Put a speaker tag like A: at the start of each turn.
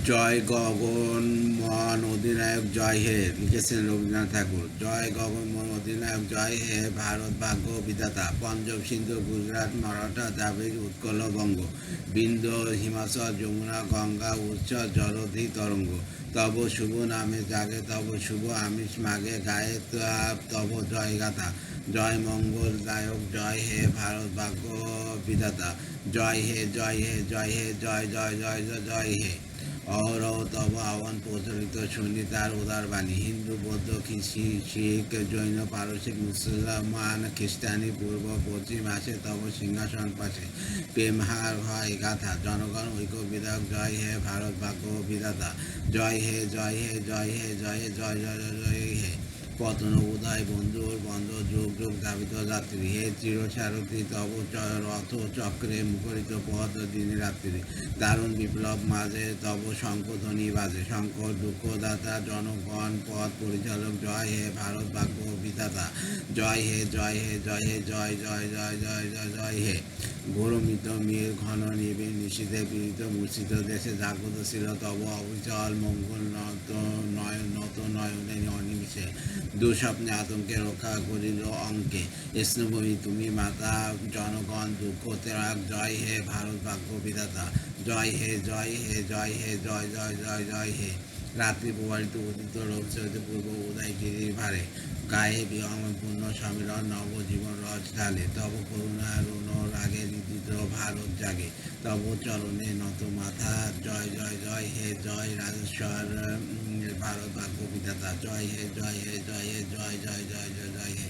A: জয় গগন মন অধিনায়ক জয় হে, লিখেছেন রবীন্দ্রনাথ ঠাকুর। জয় গগন মন অধিনায়ক জয় হে, ভারত ভাগ্য বিধাতা। পঞ্জাব সিন্ধু গুজরাট মারাঠা দ্রাবিড় উৎকল বঙ্গ, বিন্ধ্য হিমাচল যমুনা গঙ্গা উৎস জলধি তরঙ্গ। তব শুভ নামে জাগে তব শুভ আমিষ মাগে, গায়ে তব জয় গাথা। জয় মঙ্গল দায়ক জয় হে, ভারত ভাগ্য বিধাতা। জয় হে জয় হে জয় হে, জয় জয় জয় জয় জয় হে। অহরহ তব আহ্বান প্রচলিত, শুনি তার উদার বাণী। হিন্দু বৌদ্ধ শিখ জৈন পারসিক মুসলমান খ্রিস্টানি পূর্ব পশ্চিম আসে তব সিংহাসন পাশে। প্রেমহার হয় গাথা, জনগণ ঐক্য বিধায়ক জয় হে, ভারত ভাগ্য বিধাতা। জয় হে জয় হে জয় হে জয় হে, জয় জয় জয় জয় হে। পতন উদয় বন্ধুর বন্ধ, যুগ যুগ ধাবিত যাত্রী। হে চিরসারথী তব রথ চক্রে মুখরিত পথ দিনে রাত্রি। দারুণ বিপ্লব মাঝে তব শঙ্খধ্বনি বাজে, শঙ্কর দুঃখদাতা জনগণ পথ পরিচালক জয় হে, ভারত ভাগ্য বিধাতা। জয় হে জয় হে জয় হে, জয় জয় জয় জয় জয় জয় হে। ঘোরমিত মীর ঘন নিবিড় নিশীথে পীড়িত মূর্ছিত দেশে জাগ্রত ছিল তব অবিচল মঙ্গল নত নয়নে অনিমিষে। দুঃস্বপ্নে আতঙ্কে রক্ষা করিল অঙ্কে, স্নেহভূমি তুমি মাতা জনগণ দুঃখ ত্যাগ। জয় হে, ভারত ভাগ্য বিধাতা। জয় হে জয় হে জয় হে, জয় জয় জয় জয় হে। রাত্রি প্রবাহিত উদিত রবিচরিত পূর্ব উদয় গিরির ভারে, গায়ে বিহম পূর্ণ সমীরণ নবজীবন রস ঢালে। তব করুণা রুণ রাগে হৃদিত ভারত জাগে, তব চরণে নত মাথা। জয় জয় জয় হে, জয় রাজেশ্বর ভারত ভাগ্য বিধাতা। জয় হে জয় হে জয় হে, জয় জয় জয় জয় জয় হে।